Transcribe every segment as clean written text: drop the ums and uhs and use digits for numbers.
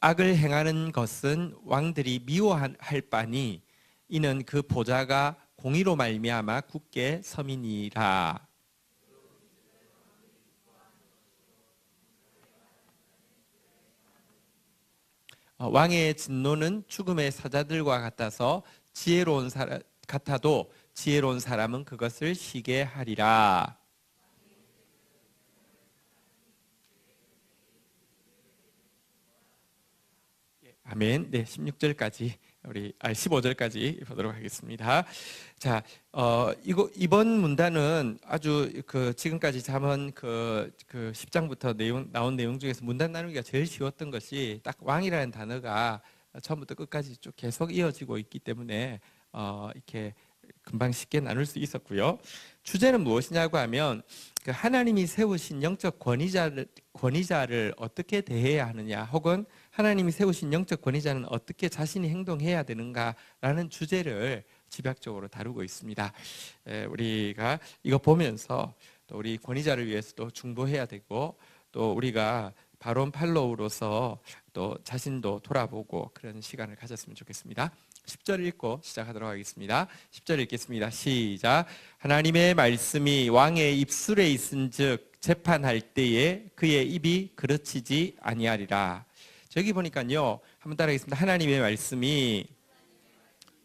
악을 행하는 것은 왕들이 미워할 바니 이는 그 보좌가 공의로 말미암아 굳게 서민이라. 왕의 진노는 죽음의 사자들과 같아서 같아도 지혜로운 사람은 그것을 쉬게 하리라. 아멘. 네, 16절까지 우리 15절까지 보도록 하겠습니다. 자, 이번 문단은 아주 지금까지 잠언 10장부터 나온 내용 중에서 문단 나누기가 제일 쉬웠던 것이 딱 왕이라는 단어가 처음부터 끝까지 쭉 계속 이어지고 있기 때문에 이렇게 금방 쉽게 나눌 수 있었고요. 주제는 무엇이냐고 하면 하나님이 세우신 영적 권위자를 어떻게 대해야 하느냐, 혹은 하나님이 세우신 영적 권위자는 어떻게 자신이 행동해야 되는가라는 주제를 집약적으로 다루고 있습니다. 우리가 이거 보면서 또 우리 권위자를 위해서도 중보해야 되고, 또 우리가 바론 팔로우로서 또 자신도 돌아보고 그런 시간을 가졌으면 좋겠습니다. 10절 읽고 시작하도록 하겠습니다. 10절 읽겠습니다. 시작. 하나님의 말씀이 왕의 입술에 있은즉 재판할 때에 그의 입이 그르치지 아니하리라. 저기 보니까요, 한번 따라하겠습니다. 하나님의 말씀이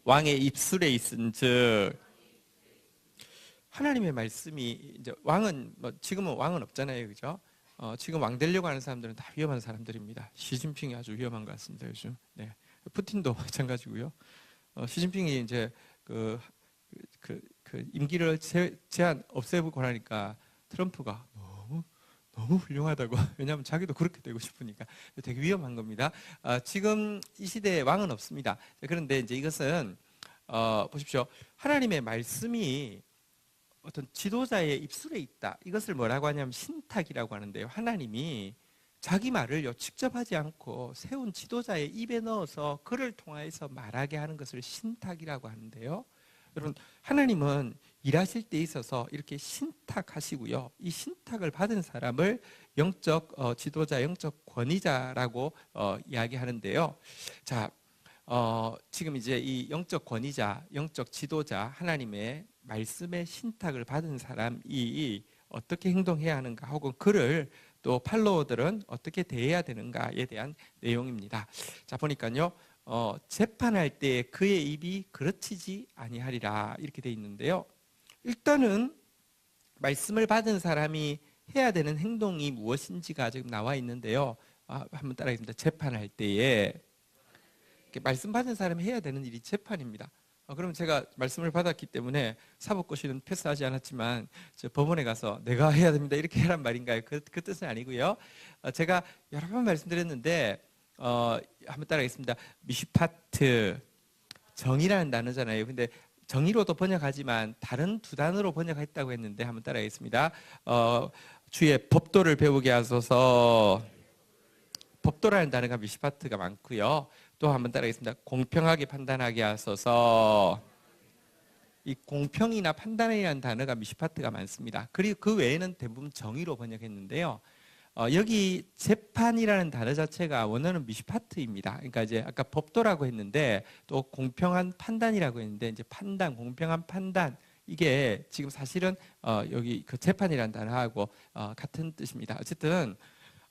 왕의 입술에 있은즉, 하나님의 말씀이 이제 왕은 지금은 왕은 없잖아요, 그죠? 지금 왕 되려고 하는 사람들은 다 위험한 사람들입니다. 시진핑이 아주 위험한 것 같습니다, 요즘. 네. 푸틴도 마찬가지고요. 시진핑이 이제 그 임기를 제한 없애고 하니까 트럼프가 너무 훌륭하다고. 왜냐하면 자기도 그렇게 되고 싶으니까. 되게 위험한 겁니다. 지금 이 시대에 왕은 없습니다. 그런데 이제 이것은 보십시오. 하나님의 말씀이 어떤 지도자의 입술에 있다. 이것을 뭐라고 하냐면 신탁이라고 하는데요. 하나님이 자기 말을 직접 하지 않고 세운 지도자의 입에 넣어서 그를 통하여서 말하게 하는 것을 신탁이라고 하는데요. 여러분, 하나님은 일하실 때 있어서 이렇게 신탁하시고요. 이 신탁을 받은 사람을 영적 지도자, 영적 권위자라고 이야기하는데요. 자, 지금 이제 이 영적 권위자, 영적 지도자, 하나님의 말씀의 신탁을 받은 사람이 어떻게 행동해야 하는가, 혹은 그를 또 팔로워들은 어떻게 대해야 되는가에 대한 내용입니다. 자, 보니까요, 재판할 때 그의 입이 그르치지 아니하리라 이렇게 돼 있는데요. 일단은 말씀을 받은 사람이 해야 되는 행동이 무엇인지가 지금 나와 있는데요. 한번 따라하겠습니다. 재판할 때에 말씀 받은 사람이 해야 되는 일이 재판입니다. 그럼 제가 말씀을 받았기 때문에 사법고시는 패스하지 않았지만 법원에 가서 내가 해야 됩니다 이렇게 하란 말인가요? 그 뜻은 아니고요. 제가 여러 번 말씀드렸는데 한번 따라하겠습니다. 미슈파트, 정의라는 단어잖아요. 근데 정의로도 번역하지만 다른 두 단어로 번역했다고 했는데 한번 따라하겠습니다. 주의 법도를 배우게 하소서. 법도라는 단어가 미슈파트가 많고요. 또 한번 따라하겠습니다. 공평하게 판단하게 하소서. 이 공평이나 판단이라는 단어가 미슈파트가 많습니다. 그리고 그 외에는 대부분 정의로 번역했는데요. 여기 재판이라는 단어 자체가 원어는 미슈파트입니다. 그러니까 이제 아까 법도라고 했는데 또 공평한 판단이라고 했는데 이제 판단, 공평한 판단, 이게 지금 사실은 여기 그 재판이라는 단어하고 같은 뜻입니다. 어쨌든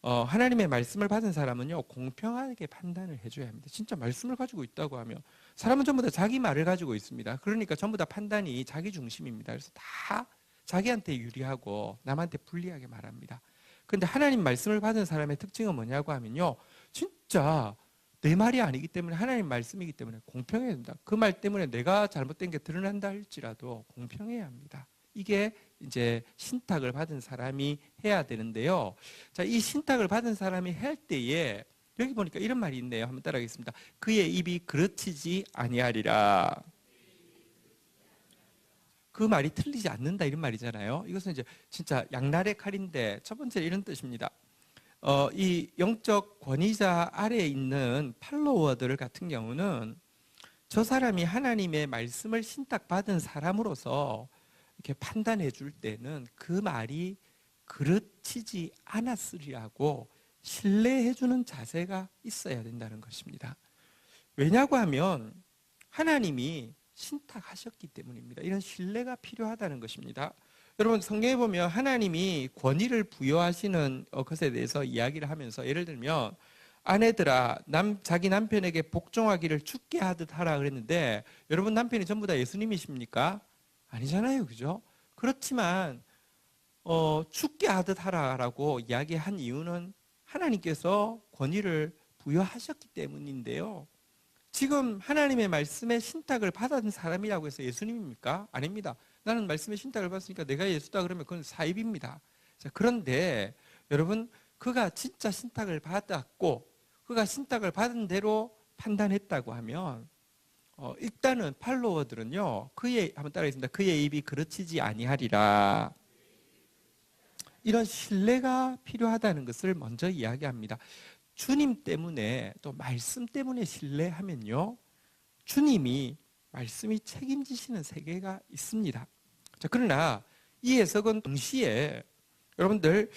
하나님의 말씀을 받은 사람은요, 공평하게 판단을 해줘야 합니다. 진짜 말씀을 가지고 있다고 하면 사람은 전부 다 자기 말을 가지고 있습니다. 그러니까 전부 다 판단이 자기 중심입니다. 그래서 다 자기한테 유리하고 남한테 불리하게 말합니다. 그런데 하나님 말씀을 받은 사람의 특징은 뭐냐고 하면요, 진짜 내 말이 아니기 때문에 하나님 말씀이기 때문에 공평해야 됩니다. 그 말 때문에 내가 잘못된 게 드러난다 할지라도 공평해야 합니다. 이게 이제 신탁을 받은 사람이 해야 되는데요. 자, 이 신탁을 받은 사람이 할 때에 여기 보니까 이런 말이 있네요. 한번 따라하겠습니다. 그의 입이 그르치지 아니하리라. 그 말이 틀리지 않는다 이런 말이잖아요. 이것은 이제 진짜 양날의 칼인데 첫 번째 이런 뜻입니다. 이 영적 권위자 아래에 있는 팔로워들 같은 경우는 저 사람이 하나님의 말씀을 신탁받은 사람으로서 이렇게 판단해 줄 때는 그 말이 그르치지 않았으리라고 신뢰해주는 자세가 있어야 된다는 것입니다. 왜냐고 하면 하나님이 신탁하셨기 때문입니다. 이런 신뢰가 필요하다는 것입니다. 여러분 성경에 보면 하나님이 권위를 부여하시는 것에 대해서 이야기를 하면서 예를 들면 아내들아 자기 남편에게 복종하기를 죽게 하듯 하라 그랬는데 여러분 남편이 전부 다 예수님이십니까? 아니잖아요, 그죠? 그렇지만 죽게 하듯 하라라고 이야기한 이유는 하나님께서 권위를 부여하셨기 때문인데요. 지금 하나님의 말씀에 신탁을 받은 사람이라고 해서 예수님입니까? 아닙니다. 나는 말씀의 신탁을 받았으니까 내가 예수다 그러면 그건 사입입니다. 자, 그런데 여러분 그가 진짜 신탁을 받았고 그가 신탁을 받은 대로 판단했다고 하면 일단은 팔로워들은요 한번 따라하겠습니다. 그의 입이 그르치지 아니하리라. 이런 신뢰가 필요하다는 것을 먼저 이야기합니다. 주님 때문에 또 말씀 때문에 신뢰하면요 주님이 말씀이 책임지시는 세계가 있습니다. 자, 그러나 이 해석은 동시에 여러분들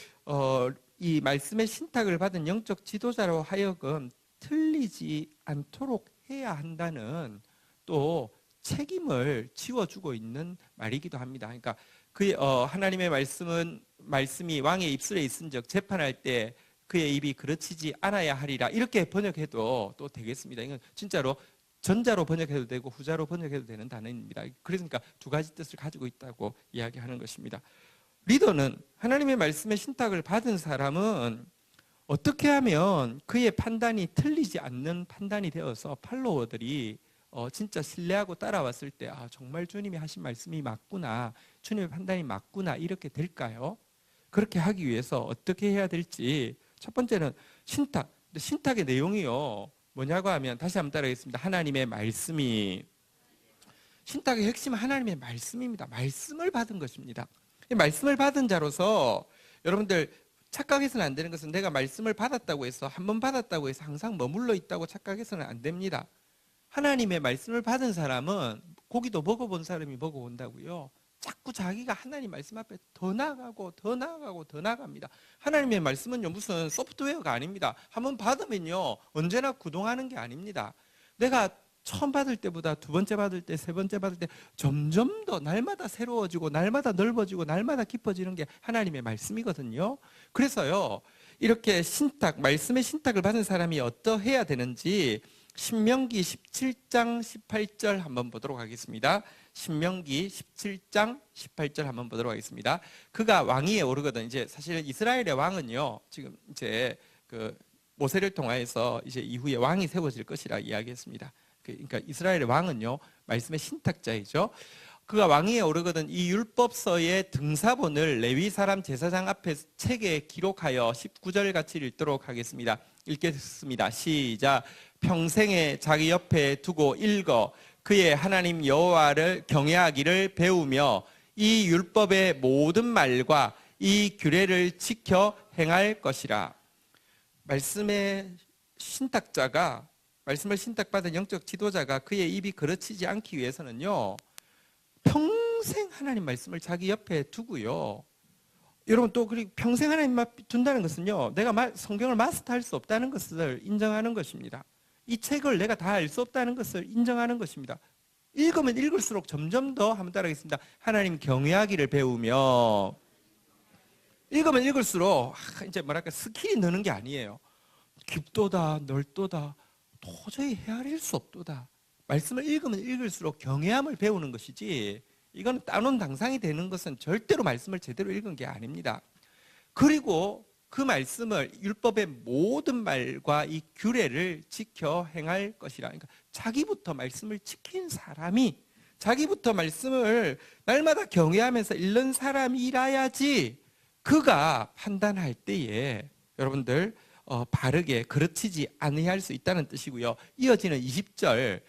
이 말씀의 신탁을 받은 영적 지도자로 하여금 틀리지 않도록 해야 한다는 또 책임을 지워주고 있는 말이기도 합니다. 그러니까 하나님의 말씀이 왕의 입술에 있은즉 재판할 때 그의 입이 그르치지 않아야 하리라 이렇게 번역해도 또 되겠습니다. 이건 진짜로 전자로 번역해도 되고 후자로 번역해도 되는 단어입니다. 그러니까 두 가지 뜻을 가지고 있다고 이야기하는 것입니다. 리더는 하나님의 말씀에 신탁을 받은 사람은 어떻게 하면 그의 판단이 틀리지 않는 판단이 되어서 팔로워들이 진짜 신뢰하고 따라왔을 때 정말 주님이 하신 말씀이 맞구나, 주님의 판단이 맞구나 이렇게 될까요? 그렇게 하기 위해서 어떻게 해야 될지 첫 번째는 신탁. 신탁의 내용이요 뭐냐고 하면 다시 한번 따라하겠습니다. 하나님의 말씀이 신탁의 핵심은 하나님의 말씀입니다. 말씀을 받은 것입니다. 말씀을 받은 자로서 여러분들 착각해서는 안 되는 것은 내가 말씀을 받았다고 해서 한 번 받았다고 해서 항상 머물러 있다고 착각해서는 안 됩니다. 하나님의 말씀을 받은 사람은 고기도 먹어본 사람이 먹어본다고요. 자꾸 자기가 하나님 말씀 앞에 더 나아가고 더 나아가고 더 나아갑니다. 하나님의 말씀은요 무슨 소프트웨어가 아닙니다. 한번 받으면요 언제나 구동하는 게 아닙니다. 내가 처음 받을 때보다 두 번째 받을 때, 세 번째 받을 때 점점 더 날마다 새로워지고 날마다 넓어지고 날마다 깊어지는 게 하나님의 말씀이거든요. 그래서요 이렇게 말씀의 신탁을 받은 사람이 어떠해야 되는지 신명기 17장 18절 한번 보도록 하겠습니다. 신명기 17장 18절 한번 보도록 하겠습니다. 그가 왕위에 오르거든. 이제 사실 이스라엘의 왕은요 지금 이제 모세를 통하여서 이제 이후에 왕이 세워질 것이라 이야기했습니다. 그러니까 이스라엘의 왕은요 말씀의 신탁자이죠. 그가 왕위에 오르거든 이 율법서의 등사본을 레위 사람 제사장 앞에 책에 기록하여 19절 같이 읽도록 하겠습니다. 읽겠습니다. 시작. 평생에 자기 옆에 두고 읽어 그의 하나님 여호와를 경외하기를 배우며 이 율법의 모든 말과 이 규례를 지켜 행할 것이라. 말씀의 신탁자가 말씀을 신탁받은 영적 지도자가 그의 입이 그르치지 않기 위해서는요 평생 하나님 말씀을 자기 옆에 두고요. 여러분 또 그리고 평생 하나님 앞에 둔다는 것은요 내가 성경을 마스터할 수 없다는 것을 인정하는 것입니다. 이 책을 내가 다 알 수 없다는 것을 인정하는 것입니다. 읽으면 읽을수록 점점 더 한번 따라하겠습니다. 하나님 경외하기를 배우며 읽으면 읽을수록 이제 뭐랄까 스킬이 느는 게 아니에요. 깊도다 넓도다 도저히 헤아릴 수 없도다. 말씀을 읽으면 읽을수록 경외함을 배우는 것이지 이건 따놓은 당상이 되는 것은 절대로 말씀을 제대로 읽은 게 아닙니다. 그리고 그 말씀을 율법의 모든 말과 이 규례를 지켜 행할 것이라. 그러니까 자기부터 말씀을 지킨 사람이 자기부터 말씀을 날마다 경외하면서 읽는 사람이라야지 그가 판단할 때에 여러분들 바르게 그르치지 아니할 수 있다는 뜻이고요. 이어지는 20절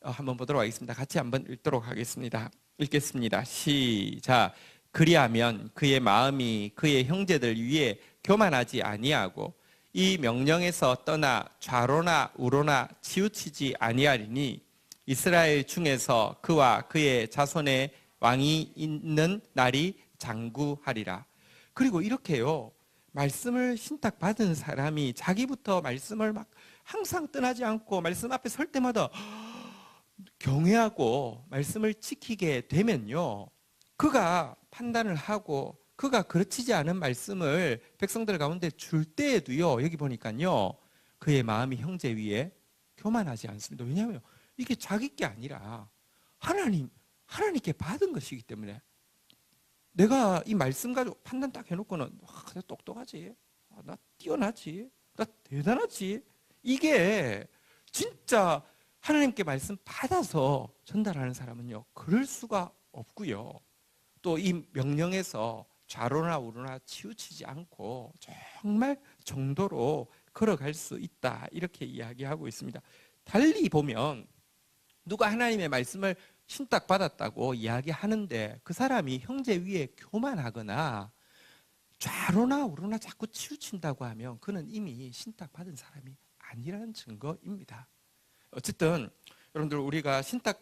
한번 보도록 하겠습니다. 같이 한번 읽도록 하겠습니다. 읽겠습니다. 시작. 그리하면 그의 마음이 그의 형제들 위에 교만하지 아니하고 이 명령에서 떠나 좌로나 우로나 치우치지 아니하리니 이스라엘 중에서 그와 그의 자손의 왕이 있는 날이 장구하리라. 그리고 이렇게요 말씀을 신탁 받은 사람이 자기부터 말씀을 막 항상 떠나지 않고 말씀 앞에 설 때마다 경외하고 말씀을 지키게 되면요, 그가 판단을 하고 그가 그르치지 않은 말씀을 백성들 가운데 줄 때에도요, 여기 보니까요, 그의 마음이 형제 위에 교만하지 않습니다. 왜냐하면 이게 자기 게 아니라 하나님께 받은 것이기 때문에, 내가 이 말씀 가지고 판단 딱 해놓고는 나 똑똑하지, 나 뛰어나지, 나 대단하지, 이게 진짜 하나님께 말씀 받아서 전달하는 사람은요, 그럴 수가 없고요. 또 이 명령에서 좌로나 우로나 치우치지 않고 정말 정도로 걸어갈 수 있다, 이렇게 이야기하고 있습니다. 달리 보면 누가 하나님의 말씀을 신탁받았다고 이야기하는데 그 사람이 형제 위에 교만하거나 좌로나 우로나 자꾸 치우친다고 하면 그는 이미 신탁받은 사람이 아니라는 증거입니다. 어쨌든 여러분들, 우리가 신탁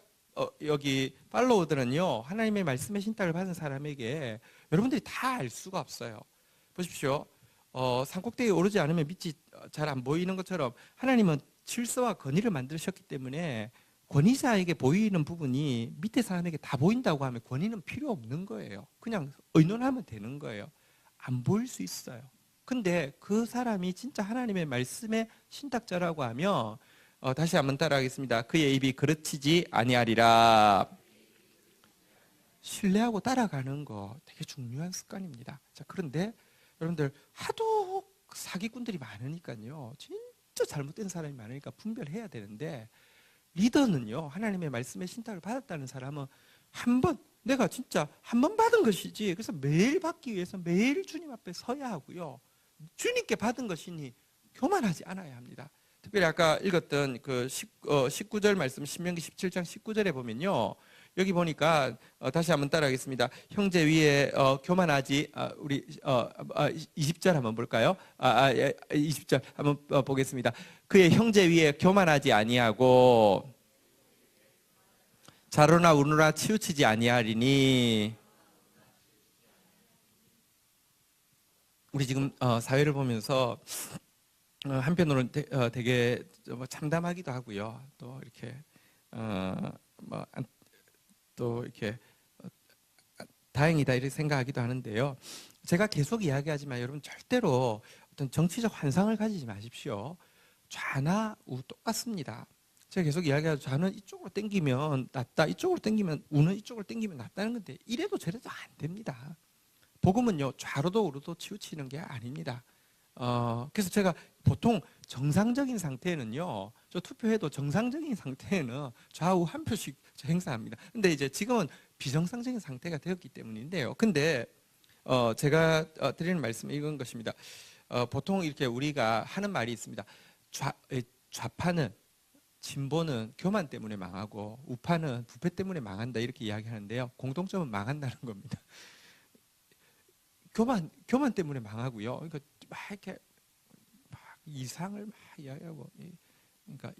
여기 팔로우들은요, 하나님의 말씀의 신탁을 받은 사람에게 여러분들이 다 알 수가 없어요. 보십시오. 산꼭대기에 오르지 않으면 밑이 잘 안 보이는 것처럼 하나님은 질서와 권위를 만드셨기 때문에 권위자에게 보이는 부분이 밑에 사람에게 다 보인다고 하면 권위는 필요 없는 거예요. 그냥 의논하면 되는 거예요. 안 보일 수 있어요. 근데 그 사람이 진짜 하나님의 말씀의 신탁자라고 하면, 다시 한번 따라하겠습니다. 그의 입이 그르치지 아니하리라. 신뢰하고 따라가는 거 되게 중요한 습관입니다. 자, 그런데 여러분들, 하도 사기꾼들이 많으니까요, 진짜 잘못된 사람이 많으니까 분별해야 되는데, 리더는요, 하나님의 말씀의 신탁을 받았다는 사람은 내가 진짜 한 번 받은 것이지, 그래서 매일 받기 위해서 매일 주님 앞에 서야 하고요, 주님께 받은 것이니 교만하지 않아야 합니다. 특별히 아까 읽었던 그 19절 말씀, 신명기 17장 19절에 보면요, 여기 보니까 다시 한번 따라하겠습니다. 형제 위에 교만하지, 우리 20절 한번 볼까요? 20절 한번 보겠습니다. 그의 형제 위에 교만하지 아니하고 좌로나 우로나 치우치지 아니하리니. 우리 지금 사회를 보면서 한편으로는 되게 참담하기도 하고요, 또 이렇게 또 이렇게 다행이다 이렇게 생각하기도 하는데요. 제가 계속 이야기하지만 여러분, 절대로 어떤 정치적 환상을 가지지 마십시오. 좌나 우 똑같습니다. 제가 계속 이야기하죠. 좌는 이쪽으로 당기면 낫다, 이쪽으로 당기면, 우는 이쪽으로 당기면 낫다는 건데, 이래도 저래도 안 됩니다. 복음은요, 좌로도 우로도 치우치는 게 아닙니다. 그래서 제가 보통 정상적인 상태는요, 저 투표해도 정상적인 상태는 좌우 한 표씩 행사합니다. 근데 이제 지금은 비정상적인 상태가 되었기 때문인데요. 근데 제가 드리는 말씀은 이건 것입니다. 보통 이렇게 우리가 하는 말이 있습니다. 좌파는, 진보는 교만 때문에 망하고 우파는 부패 때문에 망한다, 이렇게 이야기하는데요. 공통점은 망한다는 겁니다. 교만 때문에 망하고요. 그러니까 막 이렇게 막 이상을 막 이야기하고, 그러니까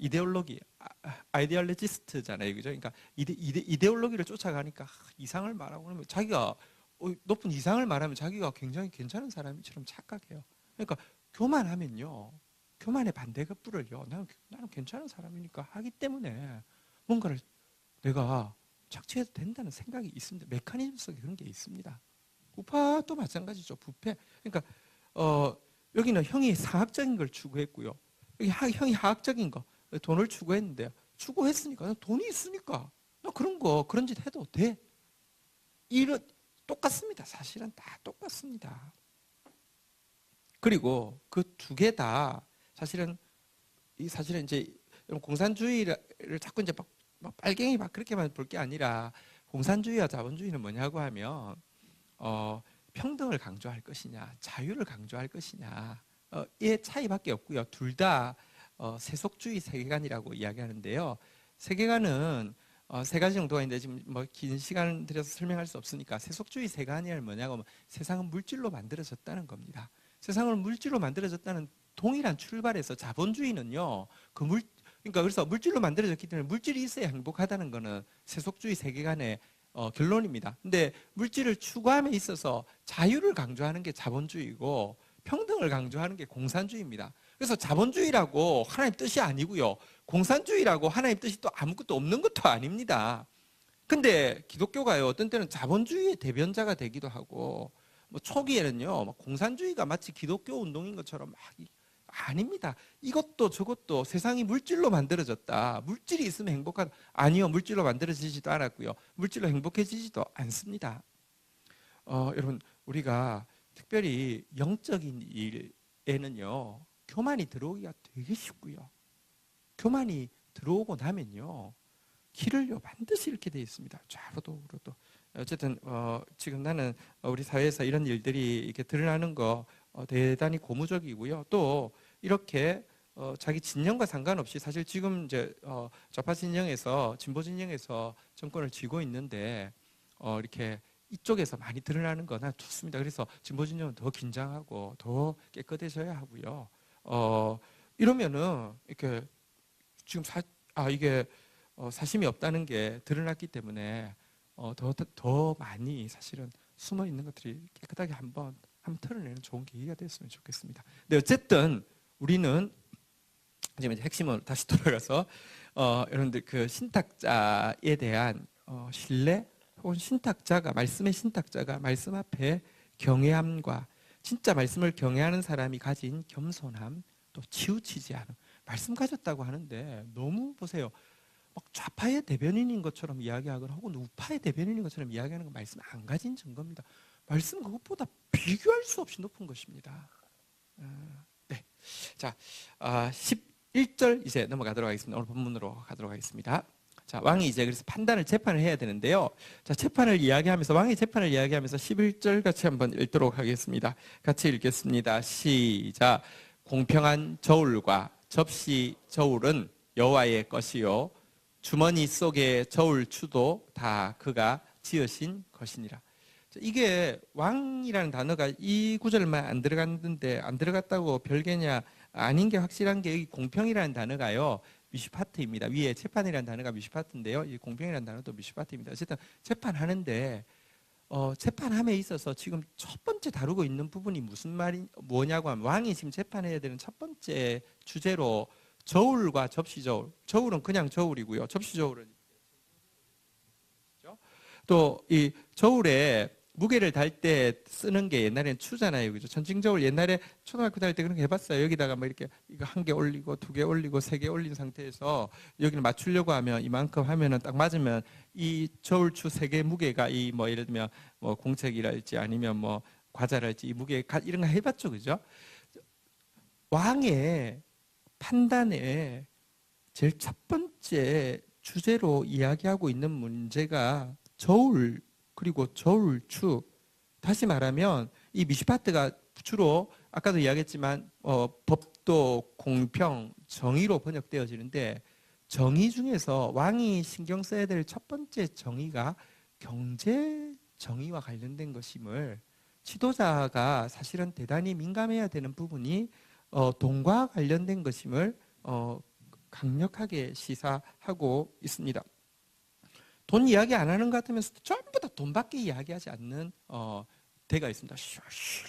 아이디올로지스트잖아요, 그죠? 그러니까 이데올로기를 쫓아가니까 이상을 말하고 그러면 자기가 높은 이상을 말하면 자기가 굉장히 괜찮은 사람처럼 착각해요. 그러니까 교만하면요, 교만의 반대급부를요, 나는 괜찮은 사람이니까 하기 때문에 뭔가를 내가 착취해도 된다는 생각이 있습니다. 메커니즘 속에 그런 게 있습니다. 우파도 마찬가지죠. 부패. 그러니까 여기는 형이 상학적인 걸 추구했고요, 여기 형이 하학적인 거, 돈을 추구했는데, 추구했으니까, 돈이 있으니까 나 그런 짓 해도 돼. 똑같습니다. 사실은 다 똑같습니다. 그리고 그 두 개 다 사실은 이제 공산주의를 자꾸 이제 막 빨갱이 막 그렇게만 볼 게 아니라, 공산주의와 자본주의는 뭐냐고 하면 평등을 강조할 것이냐, 자유를 강조할 것이냐, 의 차이밖에 없고요. 둘 다 세속주의 세계관이라고 이야기하는데요. 세계관은 세 가지 정도가 있는데, 지금 뭐 긴 시간 들여서 설명할 수 없으니까, 세속주의 세계관이 뭐냐고 하면 세상은 물질로 만들어졌다는 겁니다. 세상을 물질로 만들어졌다는 동일한 출발에서, 자본주의는요, 그러니까 그래서 물질로 만들어졌기 때문에 물질이 있어야 행복하다는 거는 세속주의 세계관의 결론입니다. 근데 물질을 추구함에 있어서 자유를 강조하는 게 자본주의고, 평등을 강조하는 게 공산주의입니다. 그래서 자본주의라고 하나님 뜻이 아니고요. 공산주의라고 하나님 뜻이 또 아무것도 없는 것도 아닙니다. 근데 기독교가요, 어떤 때는 자본주의의 대변자가 되기도 하고, 뭐 초기에는요, 막 공산주의가 마치 기독교 운동인 것처럼 막 아닙니다. 이것도 저것도 세상이 물질로 만들어졌다. 물질이 있으면 행복하다. 아니요, 물질로 만들어지지도 않았고요. 물질로 행복해지지도 않습니다. 여러분, 우리가 특별히 영적인 일에는요, 교만이 들어오기가 되게 쉽고요. 교만이 들어오고 나면요, 길을요 반드시 잃게 되어 있습니다. 좌로도 우로도. 어쨌든 지금 나는 우리 사회에서 이런 일들이 이렇게 드러나는 거 대단히 고무적이고요. 또 이렇게 자기 진영과 상관없이 사실 지금 이제 좌파 진영에서 진보 진영에서 정권을 쥐고 있는데 이렇게 이쪽에서 많이 드러나는 거나 좋습니다. 그래서 진보 진영은 더 긴장하고 더 깨끗해져야 하고요. 이러면은 이렇게 지금 이게 사심이 없다는 게 드러났기 때문에 더 많이 사실은 숨어 있는 것들이 깨끗하게 한번 털어내는 좋은 계기가 됐으면 좋겠습니다. 근데 어쨌든 우리는 지금 핵심을 다시 돌아가서 여러분들 그 신탁자에 대한 신뢰 혹은 말씀의 신탁자가 말씀 앞에 경외함과 진짜 말씀을 경외하는 사람이 가진 겸손함, 또 치우치지 않음. 말씀 가졌다고 하는데 너무 보세요. 막 좌파의 대변인인 것처럼 이야기하거나 혹은 우파의 대변인인 것처럼 이야기하는 건 말씀 안 가진 증거입니다. 말씀 그것보다 비교할 수 없이 높은 것입니다. 네. 자, 11절 이제 넘어가도록 하겠습니다. 오늘 본문으로 가도록 하겠습니다. 자, 왕이 이제 그래서 재판을 해야 되는데요. 자, 왕의 재판을 이야기하면서 11절 같이 한번 읽도록 하겠습니다. 같이 읽겠습니다. 시작. 공평한 저울과 접시 저울은 여호와의 것이요 주머니 속의 저울추도 다 그가 지으신 것이니라. 이게 왕이라는 단어가 이 구절만 안 들어갔다고 별개냐 아닌 게 확실한 게 여기 공평이라는 단어가요 미슈파트입니다. 위에 재판이라는 단어가 미슈파트인데요, 이 공평이라는 단어도 미슈파트입니다. 어쨌든 재판하는데 재판함에 있어서 지금 첫 번째 다루고 있는 부분이 뭐냐고 하면 왕이 지금 재판해야 되는 첫 번째 주제로 저울과 접시 저울. 저울은 그냥 저울이고요. 접시 저울은 또 이 저울에 무게를 달 때 쓰는 게 옛날에는 추잖아요. 그죠? 전칭 저울 옛날에 초등학교 다닐 때 그런 거 해봤어요. 여기다가 뭐 이렇게 이거 1개 올리고 2개 올리고 3개 올린 상태에서 여기를 맞추려고 하면 이만큼 하면은 딱 맞으면 이 저울추 3개 무게가 이 뭐 예를 들면 뭐 공책이랄지 아니면 뭐 과자랄지 이 무게 이런 거 해봤죠. 그죠? 왕의 판단에 제일 첫 번째 주제로 이야기하고 있는 문제가 저울 그리고 저울추. 다시 말하면 이 미슈파트가 주로 아까도 이야기했지만 법도 공평 정의로 번역되어지는데 정의 중에서 왕이 신경 써야 될 첫 번째 정의가 경제 정의와 관련된 것임을 지도자가 사실은 대단히 민감해야 되는 부분이 돈과 관련된 것임을 강력하게 시사하고 있습니다. 돈 이야기 안 하는 것 같으면서 전부 다 돈밖에 이야기하지 않는 데가 있습니다.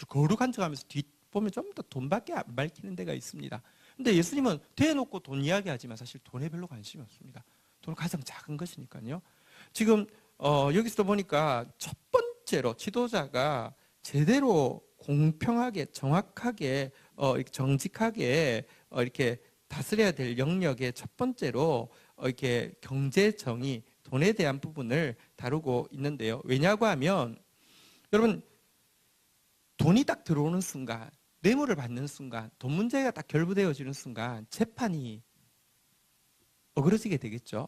거룩한 척하면서 뒷보면 전부 다 돈밖에 안 밝히는 데가 있습니다. 근데 예수님은 대놓고 돈 이야기하지만 사실 돈에 별로 관심이 없습니다. 돈은 가장 작은 것이니까요. 지금 여기서 보니까 첫 번째로 지도자가 제대로 공평하게 정확하게 정직하게 이렇게 다스려야 될 영역의 첫 번째로 이렇게 경제 정의 돈에 대한 부분을 다루고 있는데요. 왜냐고 하면 여러분 돈이 딱 들어오는 순간 뇌물을 받는 순간 돈 문제가 딱 결부되어지는 순간 재판이 어그러지게 되겠죠.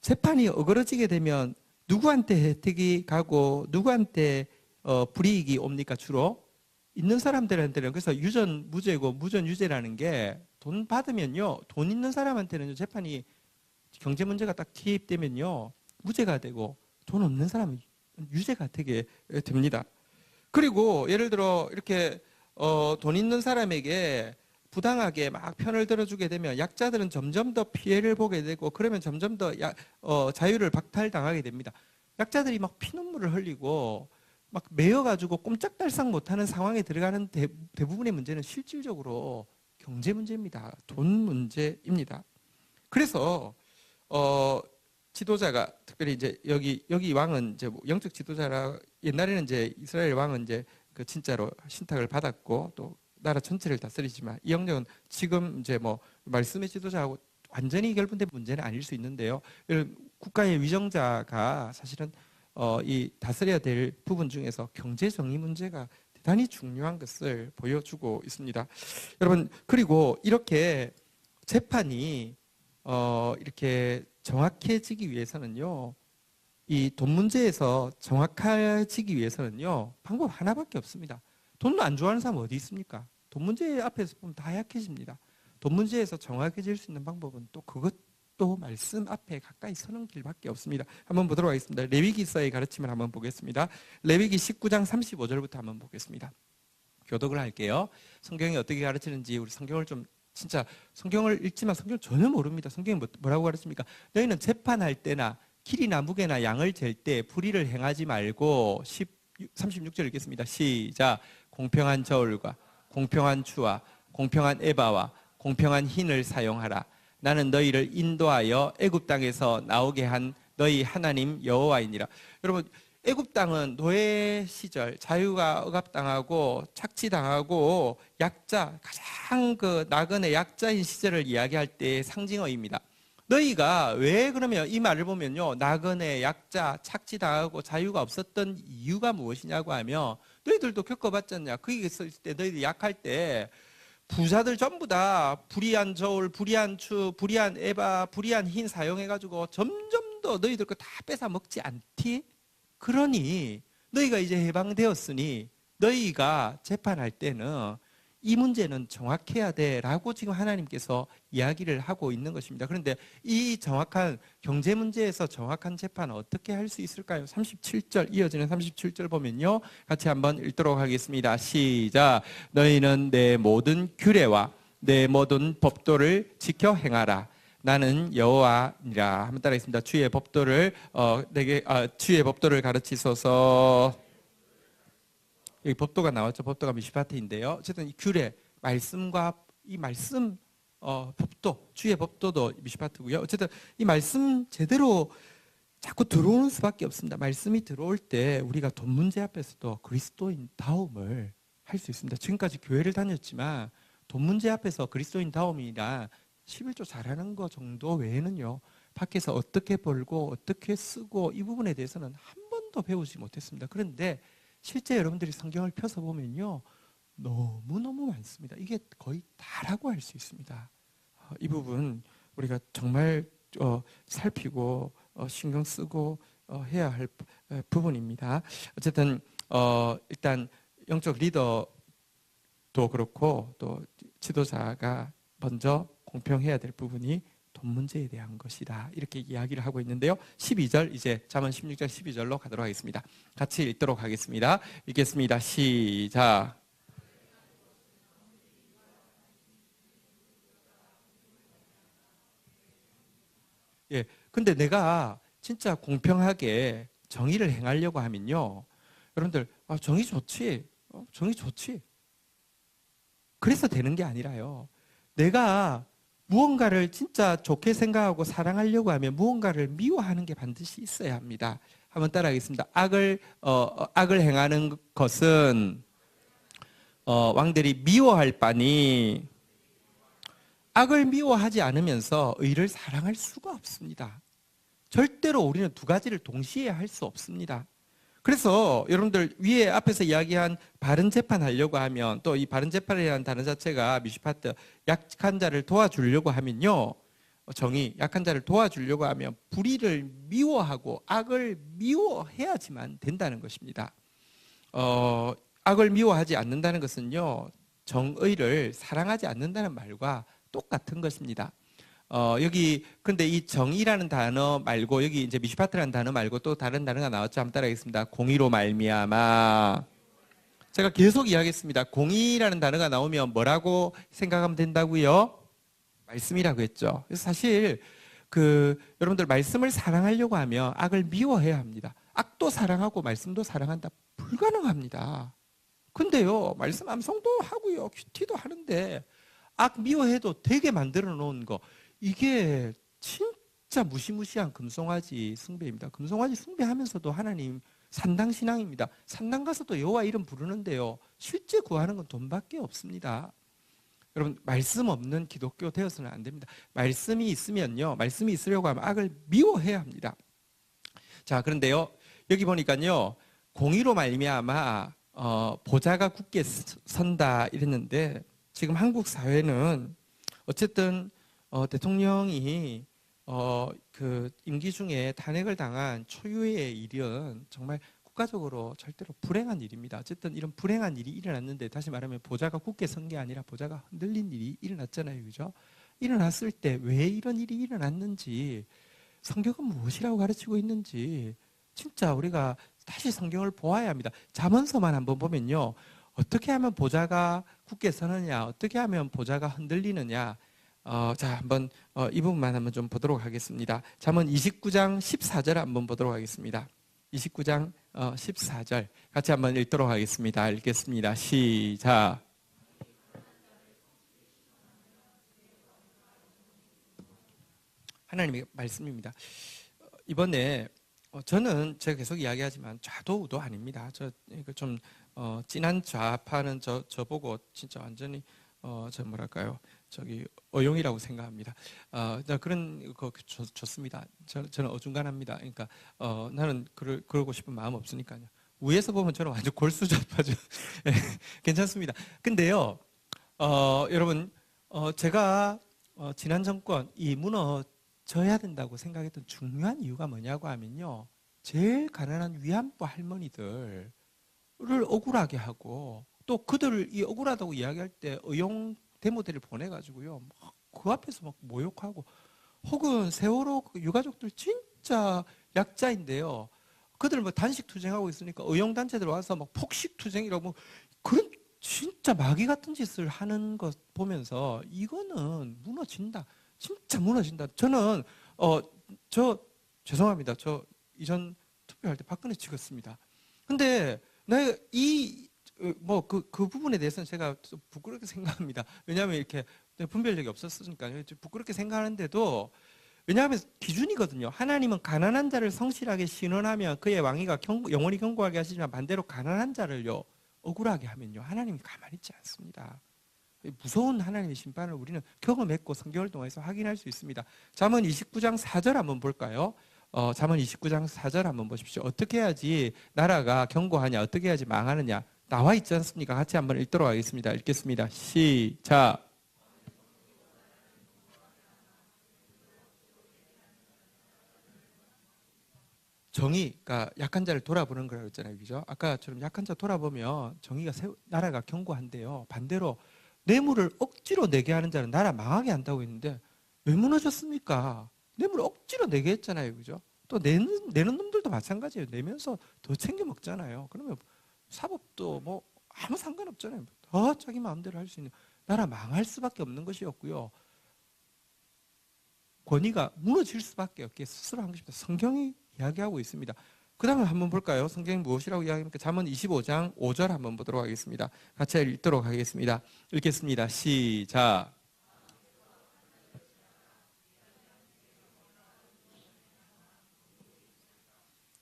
재판이 어그러지게 되면 누구한테 혜택이 가고 누구한테 불이익이 옵니까? 주로 있는 사람들한테는. 그래서 유전 무죄고 무전 유죄라는 게 돈 받으면요, 돈 있는 사람한테는 재판이 경제 문제가 딱 투입되면요 무죄가 되고 돈 없는 사람은 유죄가 되게 됩니다. 그리고 예를 들어 이렇게 돈 있는 사람에게 부당하게 막 편을 들어주게 되면 약자들은 점점 더 피해를 보게 되고 그러면 점점 더 자유를 박탈당하게 됩니다. 약자들이 막 피눈물을 흘리고 막 매여가지고 꼼짝달싹 못하는 상황에 들어가는 대부분의 문제는 실질적으로 경제 문제입니다. 돈 문제입니다. 그래서 지도자가 특별히 이제 여기 왕은 이제 뭐 영적 지도자라, 옛날에는 이제 이스라엘 왕은 이제 그 진짜로 신탁을 받았고 또 나라 전체를 다스리지만, 이 영역은 지금 이제 뭐 말씀의 지도자하고 완전히 결분된 문제는 아닐 수 있는데요. 국가의 위정자가 사실은 이 다스려야 될 부분 중에서 경제 정의 문제가 대단히 중요한 것을 보여주고 있습니다. 여러분, 그리고 이렇게 재판이 이렇게 정확해지기 위해서는요, 이 돈 문제에서 정확해지기 위해서는요, 방법 하나밖에 없습니다. 돈을 안 좋아하는 사람 어디 있습니까? 돈 문제 앞에서 보면 다 약해집니다. 돈 문제에서 정확해질 수 있는 방법은 또 그것도 말씀 앞에 가까이 서는 길밖에 없습니다. 한번 보도록 하겠습니다. 레위기서의 가르침을 한번 보겠습니다. 레위기 19장 35절부터 한번 보겠습니다. 교독을 할게요. 성경이 어떻게 가르치는지, 우리 성경을 좀 진짜 성경을 읽지만 성경을 전혀 모릅니다. 성경이 뭐라고 가르칩니까? 너희는 재판할 때나 길이나 무게나 양을 잴 때 불의를 행하지 말고 36절 읽겠습니다. 시작. 공평한 저울과 공평한 추와 공평한 에바와 공평한 흰을 사용하라. 나는 너희를 인도하여 애굽 땅에서 나오게 한 너희 하나님 여호와이니라. 여러분, 애굽 땅은 노예 시절 자유가 억압당하고 착취당하고 약자, 가장 그 나그네 약자인 시절을 이야기할 때의 상징어입니다. 너희가 왜 그러면 이 말을 보면요, 나그네 약자 착취당하고 자유가 없었던 이유가 무엇이냐고 하면, 너희들도 겪어봤지 않냐. 거기 있을 때 너희들 약할 때 부자들 전부 다 불의한 저울, 불의한 추, 불의한 에바, 불의한 흰 사용해가지고 점점 더 너희들 거 다 뺏어 먹지 않티? 그러니 너희가 이제 해방되었으니 너희가 재판할 때는 이 문제는 정확해야 돼라고 지금 하나님께서 이야기를 하고 있는 것입니다. 그런데 이 정확한 경제 문제에서 정확한 재판은 어떻게 할 수 있을까요? 37절, 이어지는 37절 보면요, 같이 한번 읽도록 하겠습니다. 시작. 너희는 내 모든 규례와 내 모든 법도를 지켜 행하라. 나는 여호와니라. 한번 따라하겠습니다. 주의 법도를 주의 법도를 가르치소서. 여기 법도가 나왔죠. 법도가 미시파트인데요. 어쨌든 이 규례, 말씀과 이 말씀, 법도, 주의 법도도 미시파트고요. 어쨌든 이 말씀 제대로 자꾸 들어오는 수밖에 없습니다. 말씀이 들어올 때 우리가 돈 문제 앞에서도 그리스도인 다움을 할 수 있습니다. 지금까지 교회를 다녔지만 돈 문제 앞에서 그리스도인 다움이나 11조 잘하는 거 정도 외에는요, 밖에서 어떻게 벌고 어떻게 쓰고 이 부분에 대해서는 한 번도 배우지 못했습니다. 그런데 실제 여러분들이 성경을 펴서 보면요, 너무너무 많습니다. 이게 거의 다라고 할 수 있습니다. 이 부분 우리가 정말 살피고 신경 쓰고 해야 할 부분입니다. 어쨌든 일단 영적 리더도 그렇고 또 지도자가 먼저 공평해야 될 부분이 돈 문제에 대한 것이다, 이렇게 이야기를 하고 있는데요. 12절, 이제 잠언 16장 12절로 가도록 하겠습니다. 같이 읽도록 하겠습니다. 읽겠습니다. 시작. 예, 근데 내가 진짜 공평하게 정의를 행하려고 하면요, 여러분들, 정의 좋지, 정의 좋지, 그래서 되는 게 아니라요, 내가 무언가를 진짜 좋게 생각하고 사랑하려고 하면 무언가를 미워하는 게 반드시 있어야 합니다. 한번 따라하겠습니다. 악을 행하는 것은 왕들이 미워할 바니, 악을 미워하지 않으면서 의를 사랑할 수가 없습니다. 절대로 우리는 두 가지를 동시에 할 수 없습니다. 그래서 여러분들 위에 앞에서 이야기한 바른 재판하려고 하면, 또 이 바른 재판이라는 단어 자체가 미시파트, 약한 자를 도와주려고 하면요, 정의, 약한 자를 도와주려고 하면 불의를 미워하고 악을 미워해야지만 된다는 것입니다. 악을 미워하지 않는다는 것은요, 정의를 사랑하지 않는다는 말과 똑같은 것입니다. 여기 근데 이 정의라는 단어 말고, 여기 이제 미시파트라는 단어 말고 또 다른 단어가 나왔죠. 한번 따라하겠습니다. 공의로 말미암아. 제가 계속 이야기했습니다. 공의라는 단어가 나오면 뭐라고 생각하면 된다고요? 말씀이라고 했죠. 그래서 사실 여러분들 말씀을 사랑하려고 하면 악을 미워해야 합니다. 악도 사랑하고 말씀도 사랑한다. 불가능합니다. 근데요, 말씀 암송도 하고요, 큐티도 하는데 악 미워해도 되게 만들어 놓은 거, 이게 진짜 무시무시한 금송아지 숭배입니다. 금송아지 숭배하면서도 하나님 산당 신앙입니다. 산당 가서도 여호와 이름 부르는데요, 실제 구하는 건 돈밖에 없습니다. 여러분, 말씀 없는 기독교 되어서는 안 됩니다. 말씀이 있으면요, 말씀이 있으려고 하면 악을 미워해야 합니다. 자, 그런데요, 여기 보니까요, 공의로 말미암아 보좌가 굳게 선다 이랬는데, 지금 한국 사회는 어쨌든 대통령이 그 임기 중에 탄핵을 당한 초유의 일은 정말 국가적으로 절대로 불행한 일입니다. 어쨌든 이런 불행한 일이 일어났는데, 다시 말하면 보좌가 굳게 선 게 아니라 보좌가 흔들린 일이 일어났잖아요, 그죠? 일어났을 때 왜 이런 일이 일어났는지, 성경은 무엇이라고 가르치고 있는지 진짜 우리가 다시 성경을 보아야 합니다. 잠언서만 한번 보면요, 어떻게 하면 보좌가 굳게 서느냐, 어떻게 하면 보좌가 흔들리느냐, 자, 한번 이 부분만 한번 좀 보도록 하겠습니다. 잠언 29장 14절 한번 보도록 하겠습니다. 29장 14절 같이 한번 읽도록 하겠습니다. 읽겠습니다. 시작. 하나님의 말씀입니다. 이번에 저는 제가 계속 이야기하지만 좌도우도 아닙니다. 저 좀 진한 좌파는 저보고 진짜 완전히 저 뭐랄까요, 저기 어용이라고 생각합니다. 그런 거 좋습니다. 저는 어중간합니다. 그러니까 나는 그러고 싶은 마음 없으니까요. 위에서 보면 저는 완전 골수좌파죠. 괜찮습니다. 근데요, 여러분, 제가 지난 정권 이 무너져야 된다고 생각했던 중요한 이유가 뭐냐고 하면요, 제일 가난한 위안부 할머니들을 억울하게 하고, 또 그들을 이 억울하다고 이야기할 때 의용 데모대를 보내가지고요, 막 그 앞에서 막 모욕하고, 혹은 세월호 유가족들 진짜 약자인데요, 그들 뭐 단식 투쟁하고 있으니까 의용 단체들 와서 막 폭식 투쟁이라고 뭐 그런 진짜 마귀 같은 짓을 하는 것 보면서 이거는 무너진다, 진짜 무너진다. 저는 저 죄송합니다. 저 이전 투표할 때 박근혜 찍었습니다. 근데 내가 그 부분에 대해서는 제가 좀 부끄럽게 생각합니다. 왜냐하면 이렇게 분별력이 없었으니까요. 부끄럽게 생각하는데도, 왜냐하면 기준이거든요. 하나님은 가난한 자를 성실하게 신원하면 그의 왕위가 영원히 견고하게 하시지만, 반대로 가난한 자를요 억울하게 하면요 하나님이 가만히 있지 않습니다. 무서운 하나님의 심판을 우리는 경험했고 성경을 통해서 확인할 수 있습니다. 잠언 29장 4절 한번 볼까요? 잠언 29장 4절 한번 보십시오. 어떻게 해야지 나라가 견고하냐, 어떻게 해야지 망하느냐 나와 있지 않습니까? 같이 한번 읽도록 하겠습니다. 읽겠습니다. 시작. 정의가 약한 자를 돌아보는 거라고 했잖아요, 그죠? 아까처럼 약한 자 돌아보면 정의가 나라가 견고한데요, 반대로 뇌물을 억지로 내게 하는 자는 나라 망하게 한다고 했는데, 왜 무너졌습니까? 뇌물을 억지로 내게 했잖아요, 그죠? 또 내는 놈들도 마찬가지예요. 내면서 더 챙겨 먹잖아요. 그러면 사법도 뭐 아무 상관없잖아요. 더 자기 마음대로 할 수 있는, 나라 망할 수밖에 없는 것이었고요, 권위가 무너질 수밖에 없게 스스로 한 것입니다. 성경이 이야기하고 있습니다. 그 다음에 한번 볼까요? 성경이 무엇이라고 이야기합니까? 잠언 25장 5절 한번 보도록 하겠습니다. 같이 읽도록 하겠습니다. 읽겠습니다. 시작.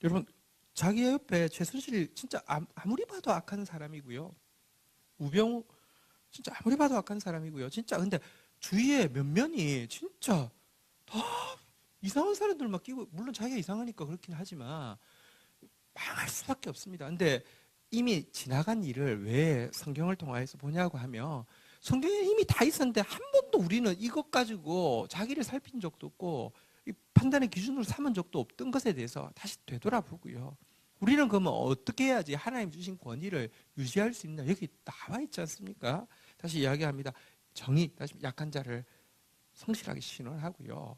여러분, 자기 옆에 최순실 진짜 아무리 봐도 악한 사람이고요, 우병우 진짜 아무리 봐도 악한 사람이고요, 진짜 근데 주위에 몇 면이 진짜 다 이상한 사람들만 끼고, 물론 자기가 이상하니까 그렇긴 하지만 망할 수밖에 없습니다. 근데 이미 지나간 일을 왜 성경을 통해서 보냐고 하면, 성경에 이미 다 있었는데 한 번도 우리는 이것 가지고 자기를 살핀 적도 없고 이 판단의 기준으로 삼은 적도 없던 것에 대해서 다시 되돌아보고요, 우리는 그러면 어떻게 해야지 하나님 주신 권위를 유지할 수 있나, 여기 나와 있지 않습니까? 다시 이야기합니다. 정의, 다시 약한 자를 성실하게 신원하고요,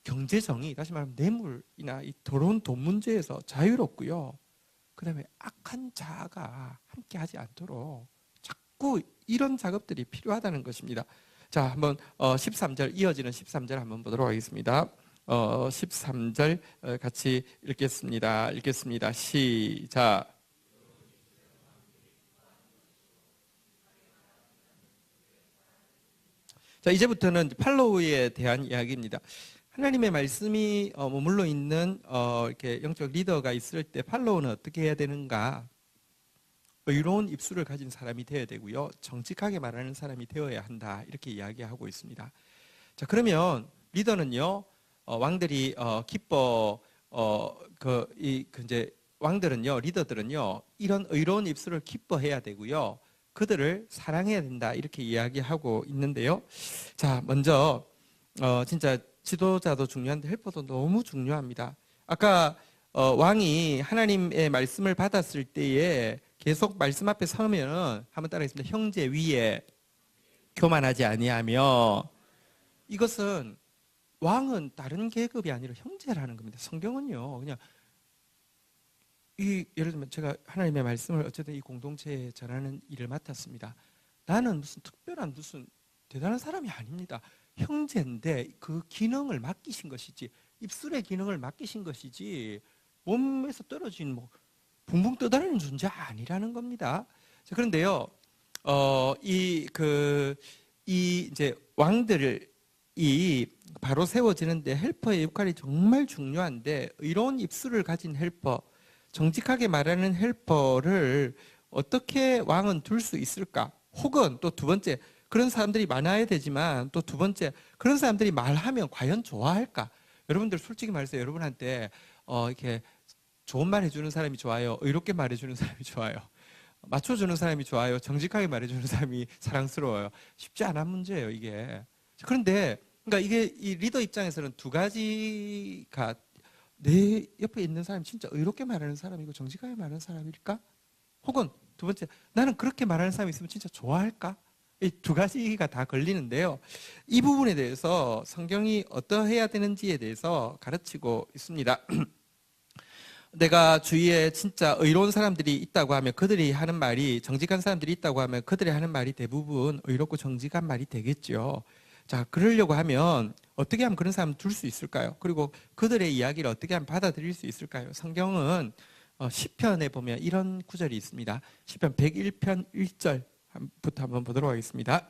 경제정의, 다시 말하면 뇌물이나 이 더러운 돈 문제에서 자유롭고요, 그 다음에 악한 자가 함께하지 않도록 자꾸 이런 작업들이 필요하다는 것입니다. 자, 한번 13절, 이어지는 13절 한번 보도록 하겠습니다. 13절 같이 읽겠습니다. 시작. 자, 이제부터는 팔로우에 대한 이야기입니다. 하나님의 말씀이 머물러 있는 이렇게 영적 리더가 있을 때 팔로우는 어떻게 해야 되는가? 의로운 입술을 가진 사람이 되어야 되고요. 정직하게 말하는 사람이 되어야 한다. 이렇게 이야기하고 있습니다. 자, 그러면 리더는요, 왕들이 이제 왕들은요, 리더들은요, 이런 의로운 입술을 기뻐해야 되고요. 그들을 사랑해야 된다. 이렇게 이야기하고 있는데요. 자, 먼저 진짜 지도자도 중요한데 헬퍼도 너무 중요합니다. 아까 왕이 하나님의 말씀을 받았을 때에 계속 말씀 앞에 서면은 한번 따라하겠습니다. 형제 위에 교만하지 아니하며, 이것은 왕은 다른 계급이 아니라 형제라는 겁니다. 성경은요, 그냥 예를 들면 제가 하나님의 말씀을 어쨌든 이 공동체에 전하는 일을 맡았습니다. 나는 무슨 특별한 무슨 대단한 사람이 아닙니다. 형제인데 그 기능을 맡기신 것이지, 입술의 기능을 맡기신 것이지 몸에서 떨어진 뭐 붕붕 떠다니는 존재 아니라는 겁니다. 자, 그런데요, 이제 왕들이 바로 세워지는데 헬퍼의 역할이 정말 중요한데, 의로운 입술을 가진 헬퍼, 정직하게 말하는 헬퍼를 어떻게 왕은 둘 수 있을까? 혹은 또 두 번째, 그런 사람들이 많아야 되지만 또 두 번째, 그런 사람들이 말하면 과연 좋아할까? 여러분들 솔직히 말해서 여러분한테 이렇게 좋은 말 해주는 사람이 좋아요? 의롭게 말해주는 사람이 좋아요? 맞춰주는 사람이 좋아요? 정직하게 말해주는 사람이 사랑스러워요? 쉽지 않은 문제예요, 이게. 그런데 그러니까 이게 이 리더 입장에서는 두 가지가, 내 옆에 있는 사람이 진짜 의롭게 말하는 사람이고 정직하게 말하는 사람일까? 혹은 두 번째, 나는 그렇게 말하는 사람이 있으면 진짜 좋아할까? 이 두 가지가 다 걸리는데요. 이 부분에 대해서 성경이 어떠해야 되는지에 대해서 가르치고 있습니다. 내가 주위에 진짜 의로운 사람들이 있다고 하면 그들이 하는 말이, 정직한 사람들이 있다고 하면 그들이 하는 말이 대부분 의롭고 정직한 말이 되겠죠. 자, 그러려고 하면 어떻게 하면 그런 사람을 둘 수 있을까요? 그리고 그들의 이야기를 어떻게 하면 받아들일 수 있을까요? 성경은 시편에 보면 이런 구절이 있습니다. 시편 101편 1절부터 한번 보도록 하겠습니다.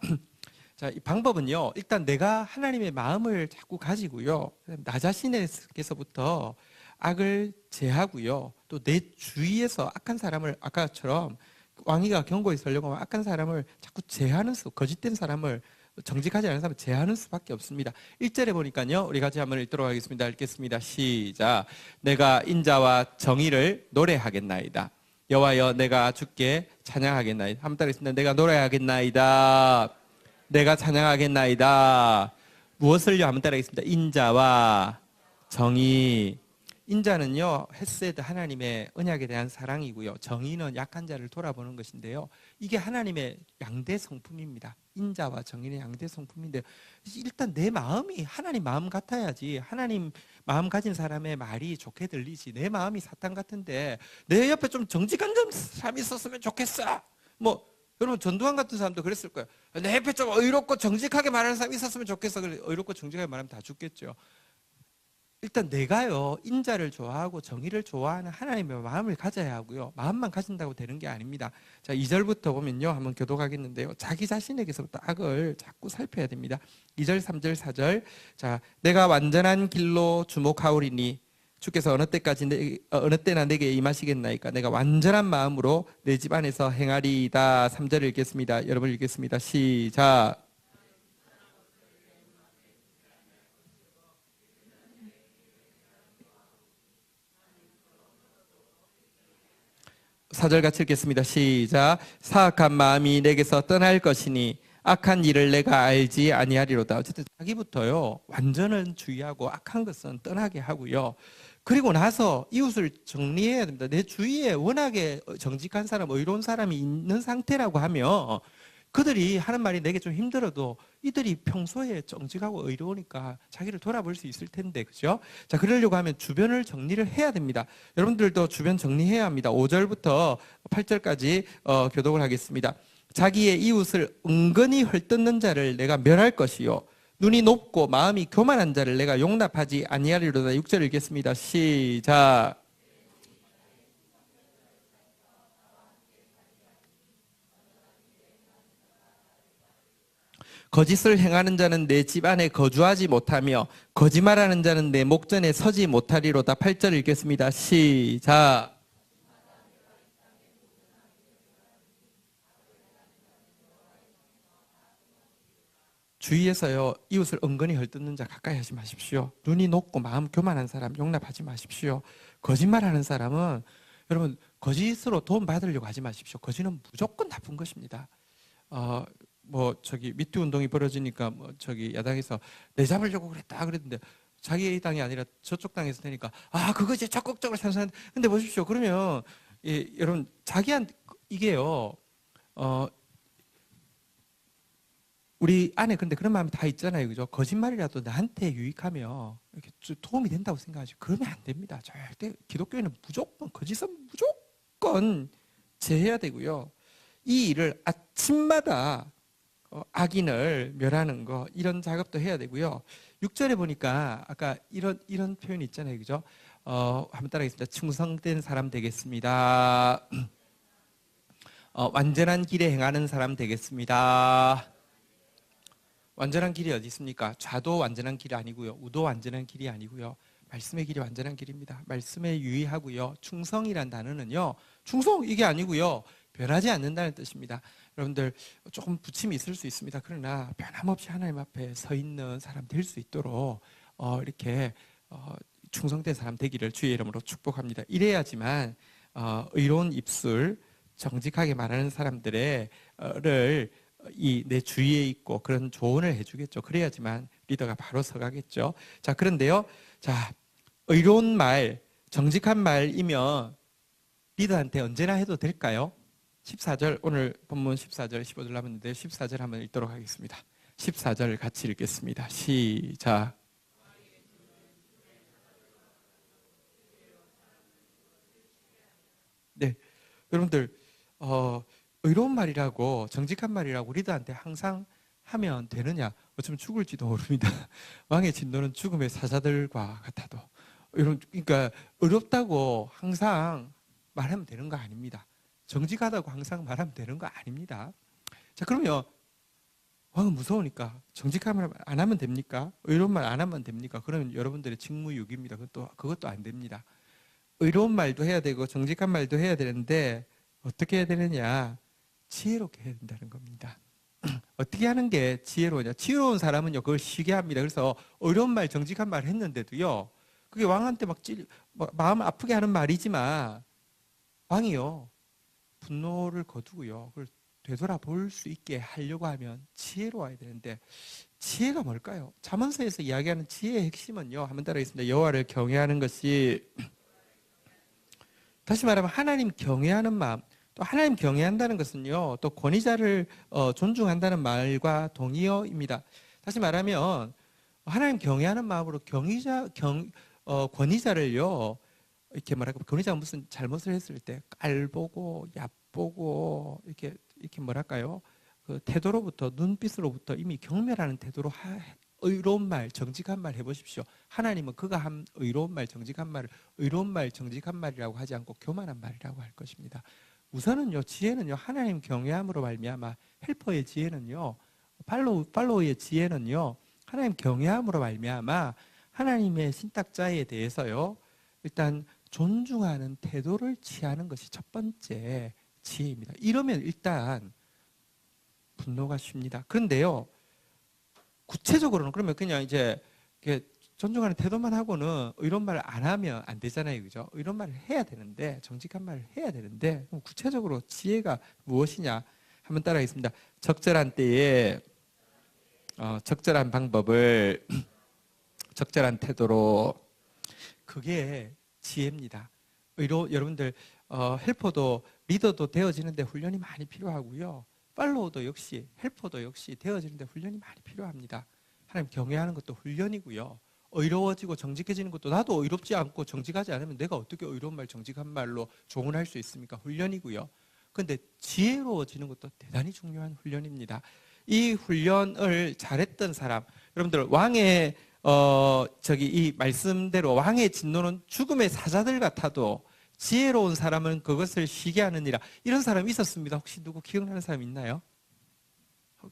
자, 이 방법은요, 일단 내가 하나님의 마음을 자꾸 가지고요, 나 자신에게서부터 악을 제하고요, 또 내 주위에서 악한 사람을, 아까처럼 왕위가 견고히 서려고 하면 악한 사람을 자꾸 제하는 거짓된 사람을, 정직하지 않은 사람을 제하는 수밖에 없습니다. 1절에 보니까요, 우리 같이 한번 읽도록 하겠습니다. 읽겠습니다. 시작. 내가 인자와 정의를 노래하겠나이다. 여호와여, 내가 주께 찬양하겠나이다. 한번 따라했습니다. 내가 노래하겠나이다. 내가 찬양하겠나이다. 무엇을요? 한번 따라하겠습니다. 인자와 정의. 인자는요, 헤세드, 하나님의 언약에 대한 사랑이고요, 정의는 약한 자를 돌아보는 것인데요, 이게 하나님의 양대 성품입니다. 인자와 정의는 양대 성품인데, 일단 내 마음이 하나님 마음 같아야지. 하나님 마음 가진 사람의 말이 좋게 들리지. 내 마음이 사탄 같은데 내 옆에 좀 정직한 사람이 있었으면 좋겠어. 뭐 여러분, 전두환 같은 사람도 그랬을 거예요. 내 옆에 좀 의롭고 정직하게 말하는 사람이 있었으면 좋겠어. 의롭고 정직하게 말하면 다 죽겠죠. 일단 내가요, 인자를 좋아하고 정의를 좋아하는 하나님의 마음을 가져야 하고요, 마음만 가진다고 되는 게 아닙니다. 자, 2절부터 보면요, 한번 교독하겠는데요, 자기 자신에게서부터 악을 자꾸 살펴야 됩니다. 2절, 3절, 4절. 자, 내가 완전한 길로 주목하오리니 주께서 어느 때나 내게 임하시겠나이까. 내가 완전한 마음으로 내 집 안에서 행하리이다. 3절을 읽겠습니다. 여러분 읽겠습니다. 시작. 4절 같이 읽겠습니다. 시작. 사악한 마음이 내게서 떠날 것이니 악한 일을 내가 알지 아니하리로다. 어쨌든 자기부터요, 완전은 주의하고 악한 것은 떠나게 하고요, 그리고 나서 이웃을 정리해야 됩니다. 내 주위에 워낙에 정직한 사람, 의로운 사람이 있는 상태라고 하면 그들이 하는 말이 내게 좀 힘들어도 이들이 평소에 정직하고 의로우니까 자기를 돌아볼 수 있을 텐데, 그죠? 자, 그러려고 하면 주변을 정리를 해야 됩니다. 여러분들도 주변 정리해야 합니다. 5절부터 8절까지 교독을 하겠습니다. 자기의 이웃을 은근히 헐뜯는 자를 내가 멸할 것이요, 눈이 높고 마음이 교만한 자를 내가 용납하지 아니하리로다. 6절 읽겠습니다. 시작. 거짓을 행하는 자는 내 집 안에 거주하지 못하며 거짓말하는 자는 내 목전에 서지 못하리로다. 8절 읽겠습니다. 시작. 주위에서요, 이웃을 은근히 헐뜯는 자 가까이 하지 마십시오. 눈이 높고 마음 교만한 사람 용납하지 마십시오. 거짓말하는 사람은 여러분 거짓으로 돈 받으려고 하지 마십시오. 거짓은 무조건 나쁜 것입니다. 미투 운동이 벌어지니까 야당에서 내 잡으려고 그랬다 그랬는데 자기 당이 아니라 저쪽 당에서 되니까 그거 이제 적극적으로 찬성하는데 근데 보십시오. 그러면 여러분 자기한테 이게요. 우리 안에 근데 그런 마음이 다 있잖아요. 그죠? 거짓말이라도 나한테 유익하며 이렇게 도움이 된다고 생각하지. 그러면 안 됩니다. 절대 기독교에는 무조건 거짓은 무조건 제해야 되고요. 이 일을 아침마다 악인을 멸하는 거 이런 작업도 해야 되고요. 6절에 보니까 아까 이런 표현이 있잖아요. 그죠? 한번 따라하겠습니다. 충성된 사람 되겠습니다. 완전한 길에 행하는 사람 되겠습니다. 완전한 길이 어디 있습니까? 좌도 완전한 길이 아니고요. 우도 완전한 길이 아니고요. 말씀의 길이 완전한 길입니다. 말씀에 유의하고요. 충성이란 단어는요. 충성 이게 아니고요. 변하지 않는다는 뜻입니다. 여러분들 조금 부침이 있을 수 있습니다. 그러나 변함없이 하나님 앞에 서 있는 사람 될 수 있도록 이렇게 충성된 사람 되기를 주의 이름으로 축복합니다. 이래야지만 의로운 입술, 정직하게 말하는 사람들을 이 내 주위에 있고 그런 조언을 해주겠죠. 그래야지만 리더가 바로 서가겠죠. 자, 그런데요. 자, 의로운 말, 정직한 말이면 리더한테 언제나 해도 될까요? 14절, 오늘 본문 14절, 15절 남았는데 14절 한번 읽도록 하겠습니다. 14절 같이 읽겠습니다. 시작. 네, 여러분들 의로운 말이라고 정직한 말이라고 리더한테 항상 하면 되느냐? 어쩌면 죽을지도 모릅니다. 왕의 진노는 죽음의 사자들과 같아도. 그러니까 의롭다고 항상 말하면 되는 거 아닙니다. 정직하다고 항상 말하면 되는 거 아닙니다. 자, 그러면 왕은 무서우니까 정직한 말 안 하면 됩니까? 의로운 말 안 하면 됩니까? 그러면 여러분들의 직무유기입니다. 그것도 안 됩니다. 의로운 말도 해야 되고 정직한 말도 해야 되는데 어떻게 해야 되느냐? 지혜롭게 해야 된다는 겁니다. 어떻게 하는 게 지혜로우냐? 지혜로운 사람은요, 그걸 쉬게 합니다. 그래서 어려운 말, 정직한 말 했는데도요, 그게 왕한테 마음 아프게 하는 말이지만, 왕이요, 분노를 거두고요, 그걸 되돌아볼 수 있게 하려고 하면 지혜로워야 되는데, 지혜가 뭘까요? 잠언서에서 이야기하는 지혜의 핵심은요, 한번 따라하겠습니다. 여호와를 경외하는 것이, 다시 말하면 하나님 경외하는 마음, 또 하나님 경외한다는 것은요, 또 권위자를 존중한다는 말과 동의어입니다. 다시 말하면 하나님 경외하는 마음으로 권위자를요, 이렇게 뭐랄까, 권위자가 무슨 잘못을 했을 때 깔보고 얕보고 이렇게 뭐랄까요, 그 태도로부터 눈빛으로부터 이미 경멸하는 태도로 의로운 말, 정직한 말 해보십시오. 하나님은 그가 한 의로운 말, 정직한 말을 의로운 말, 정직한 말이라고 하지 않고 교만한 말이라고 할 것입니다. 우선은요, 지혜는요, 하나님 경외함으로 말미암아, 헬퍼의 지혜는요, 팔로우의 지혜는요, 하나님 경외함으로 말미암아 하나님의 신탁자에 대해서요, 일단 존중하는 태도를 취하는 것이 첫 번째 지혜입니다. 이러면 일단 분노가 쉽니다. 그런데요, 구체적으로는 그러면 그냥 이제 존중하는 태도만 하고는 의로운 말을 안 하면 안 되잖아요. 그죠? 의로운 말을 해야 되는데, 정직한 말을 해야 되는데, 그럼 구체적으로 지혜가 무엇이냐? 한번 따라하겠습니다. 적절한 때에, 적절한 방법을, 적절한 태도로, 그게 지혜입니다. 여러분들, 헬퍼도, 리더도 되어지는데 훈련이 많이 필요하고요. 팔로우도 역시, 헬퍼도 역시 되어지는데 훈련이 많이 필요합니다. 하나님 경외하는 것도 훈련이고요. 의로워지고 정직해지는 것도 나도 의롭지 않고 정직하지 않으면 내가 어떻게 의로운 말, 정직한 말로 조언할 수 있습니까? 훈련이고요. 그런데 지혜로워지는 것도 대단히 중요한 훈련입니다. 이 훈련을 잘했던 사람, 여러분들 왕의 이 말씀대로 왕의 진노는 죽음의 사자들 같아도 지혜로운 사람은 그것을 쉬게 하느니라. 이런 사람이 있었습니다. 혹시 누구 기억나는 사람 있나요?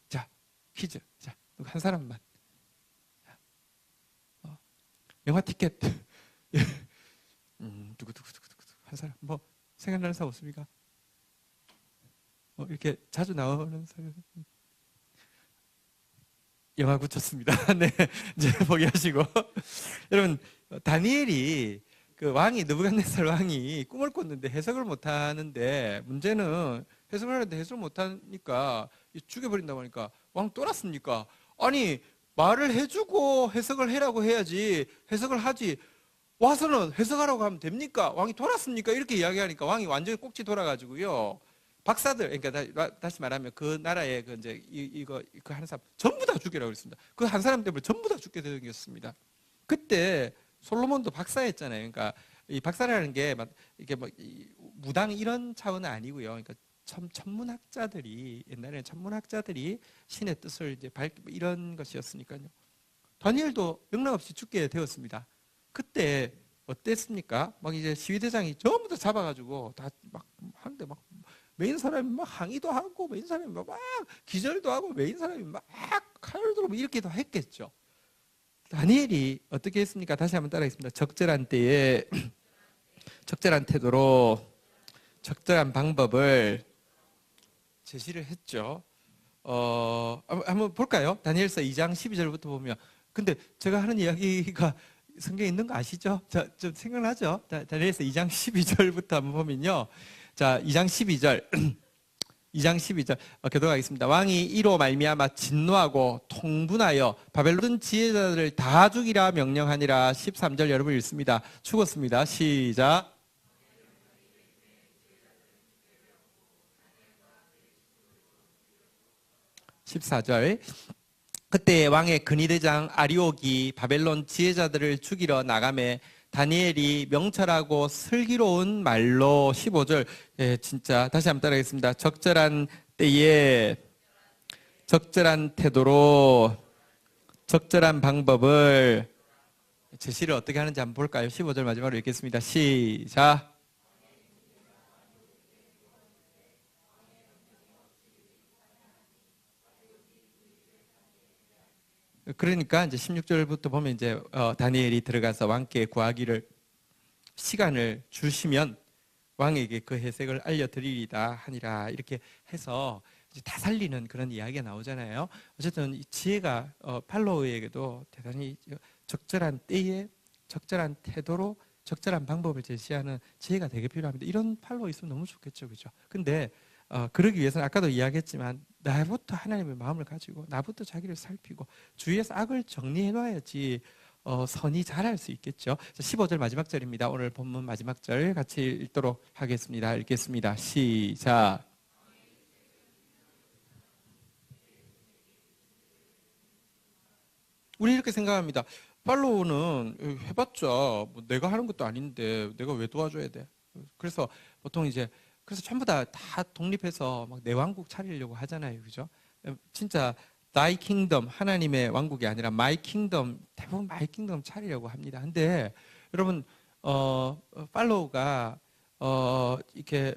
자, 퀴즈. 자, 누구 한 사람만. 영화 티켓. 누구 한 사람. 뭐 생각나는 사람 없습니까? 이렇게 자주 나오는 사람. 영화 굳혔습니다. 네, 이제 포기하시고. 여러분, 다니엘이 그 왕이 느부갓네살 왕이 꿈을 꿨는데 해석을 못 하는데, 문제는 해석을 하는데 해석을 못 하니까 죽여버린다고 하니까 왕 쫄았습니까? 아니, 말을 해주고 해석을 해라고 해야지 해석을 하지, 와서는 해석하라고 하면 됩니까? 왕이 돌았습니까? 이렇게 이야기하니까 왕이 완전히 꼭지 돌아가지고요. 박사들, 그러니까 다시 말하면 그 나라의 그 이제 이거 그 한 사람 전부 다 죽이라고 했습니다. 그 한 사람 때문에 전부 다 죽게 되었습니다. 그때 솔로몬도 박사였잖아요. 그러니까 이 박사라는 게 막 이게 뭐 무당 이런 차원은 아니고요. 그러니까 천문학자들이, 옛날에는 천문학자들이 신의 뜻을 이제 이런 것이었으니까요. 다니엘도 명랑 없이 죽게 되었습니다. 그때 어땠습니까? 막 이제 시위대장이 전부 다 잡아가지고 다 막 하는데 막 메인 사람이 막 항의도 하고 메인 사람이 막 기절도 하고 메인 사람이 막 칼을 들고 이렇게 다 했겠죠. 다니엘이 어떻게 했습니까? 다시 한번 따라하겠습니다. 적절한 때에 적절한 태도로 적절한 방법을 제시를 했죠. 한번 볼까요? 다니엘서 2장 12절부터 보면, 근데 제가 하는 이야기가 성경에 있는 거 아시죠? 자, 좀 생각나죠? 다니엘서 2장 12절부터 한번 보면요. 자, 2장 12절. 2장 12절 교독하겠습니다. 왕이 이로 말미암아 진노하고 통분하여 바벨론 지혜자들을 다 죽이라 명령하니라. 13절 여러분 읽습니다. 죽었습니다. 시작. (14절) 그때 왕의 근위대장 아리옥이 바벨론 지혜자들을 죽이러 나가매 다니엘이 명철하고 슬기로운 말로. 15절 진짜 다시 한번 따라하겠습니다. 적절한 때에 적절한 태도로 적절한 방법을 제시를 어떻게 하는지 한번 볼까요? 15절 마지막으로 읽겠습니다. 시작. 그러니까 이제 16절부터 보면 이제 다니엘이 들어가서 왕께 구하기를 시간을 주시면 왕에게 그 해석을 알려드리리다 하니라. 이렇게 해서 이제 다 살리는 그런 이야기가 나오잖아요. 어쨌든 이 지혜가 팔로우에게도 대단히 적절한 때에 적절한 태도로 적절한 방법을 제시하는 지혜가 되게 필요합니다. 이런 팔로우 있으면 너무 좋겠죠, 그죠? 근데 그러기 위해서는 아까도 이야기했지만 나부터 하나님의 마음을 가지고 나부터 자기를 살피고 주위에서 악을 정리해 놔야지 선이 자랄 수 있겠죠. 15절 마지막 절입니다. 오늘 본문 마지막 절 같이 읽도록 하겠습니다. 읽겠습니다. 시작. 우리 이렇게 생각합니다. 팔로우는 해봤자 뭐 내가 하는 것도 아닌데 내가 왜 도와줘야 돼? 그래서 보통 이제 그래서 전부 다 독립해서 막 내 왕국 차리려고 하잖아요, 그죠? 진짜 Thy kingdom, 하나님의 왕국이 아니라 My kingdom, 대부분 My kingdom 차리려고 합니다. 근데 여러분 팔로우가 이렇게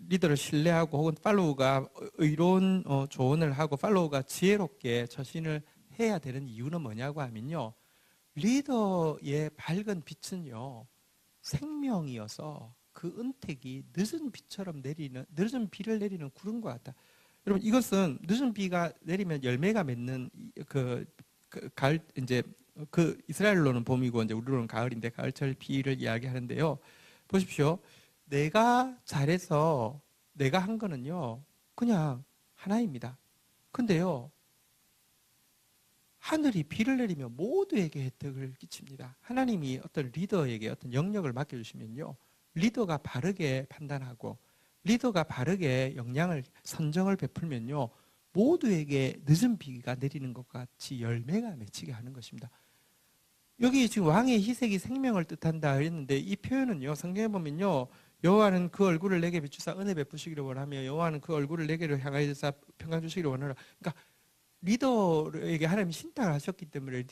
리더를 신뢰하고 혹은 팔로우가 의로운 조언을 하고 팔로우가 지혜롭게 처신을 해야 되는 이유는 뭐냐고 하면요, 리더의 밝은 빛은요 생명이어서 그 은택이 늦은 비를 내리는 구름과 같다. 여러분, 이것은 늦은 비가 내리면 열매가 맺는 가을, 이제 그 이스라엘로는 봄이고 이제 우리로는 가을인데 가을철 비를 이야기하는데요. 보십시오. 내가 잘해서 내가 한 거는요 그냥 하나입니다. 근데요, 하늘이 비를 내리면 모두에게 혜택을 끼칩니다. 하나님이 어떤 리더에게 어떤 영역을 맡겨주시면요, 리더가 바르게 판단하고 리더가 바르게 선정을 베풀면요, 모두에게 늦은 비가 내리는 것 같이 열매가 맺히게 하는 것입니다. 여기 지금 왕의 희색이 생명을 뜻한다 했는데, 이 표현은요 성경에 보면요, 여호와는 그 얼굴을 내게 비추사 은혜 베푸시기를 원하며 여호와는 그 얼굴을 내게로 향하여서 평강 주시기를 원하라. 그러니까 리더에게 하나님이 신탁을 하셨기 때문에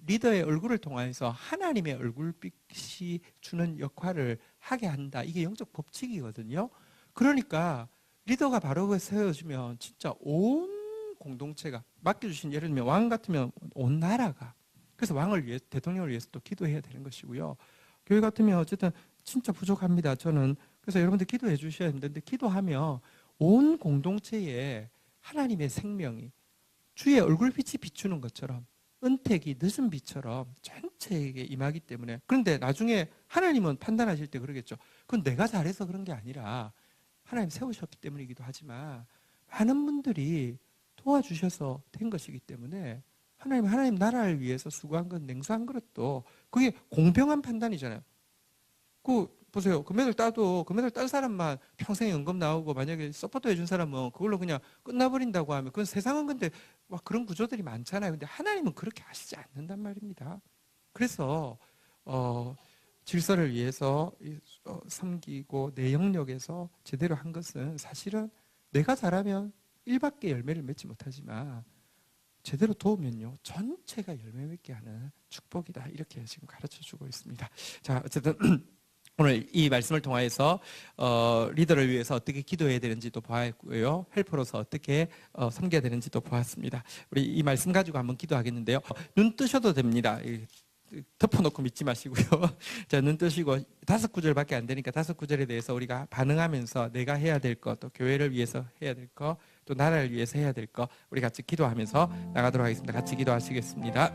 리더의 얼굴을 통해서 하나님의 얼굴빛이 주는 역할을 하게 한다. 이게 영적 법칙이거든요. 그러니까 리더가 바로 세워지면 진짜 온 공동체가, 맡겨주신, 예를 들면 왕 같으면 온 나라가, 그래서 왕을 위해, 대통령을 위해서 또 기도해야 되는 것이고요. 교회 같으면 어쨌든 진짜 부족합니다. 저는 그래서 여러분들 기도해 주셔야 되는데, 기도하면 온 공동체에 하나님의 생명이 주의 얼굴빛이 비추는 것처럼, 은택이 늦은 비처럼 전체에게 임하기 때문에. 그런데 나중에 하나님은 판단하실 때 그러겠죠. 그건 내가 잘해서 그런 게 아니라 하나님 세우셨기 때문이기도 하지만 많은 분들이 도와주셔서 된 것이기 때문에, 하나님 나라를 위해서 수고한 건 냉수한 그릇도 그게 공평한 판단이잖아요. 보세요. 금메달 따도 금메달 딴 사람만 평생 연금 나오고, 만약에 서포터 해준 사람은 그걸로 그냥 끝나버린다고 하면, 그건 세상은 근데 막 그런 구조들이 많잖아요. 근데 하나님은 그렇게 하시지 않는단 말입니다. 그래서 질서를 위해서 섬기고 내 영역에서 제대로 한 것은, 사실은 내가 잘하면 1밖에 열매를 맺지 못하지만 제대로 도우면요 전체가 열매 맺게 하는 축복이다. 이렇게 지금 가르쳐주고 있습니다. 자, 어쨌든 오늘 이 말씀을 통해서 리더를 위해서 어떻게 기도해야 되는지도 보았고요. 헬퍼로서 어떻게 섬겨야 되는지도 보았습니다. 우리 이 말씀 가지고 한번 기도하겠는데요. 눈 뜨셔도 됩니다. 덮어놓고 믿지 마시고요. 자, 눈 뜨시고 5구절밖에 안 되니까 5구절에 대해서 우리가 반응하면서 내가 해야 될 것, 또 교회를 위해서 해야 될 것, 또 나라를 위해서 해야 될 것, 우리 같이 기도하면서 나가도록 하겠습니다. 같이 기도하시겠습니다.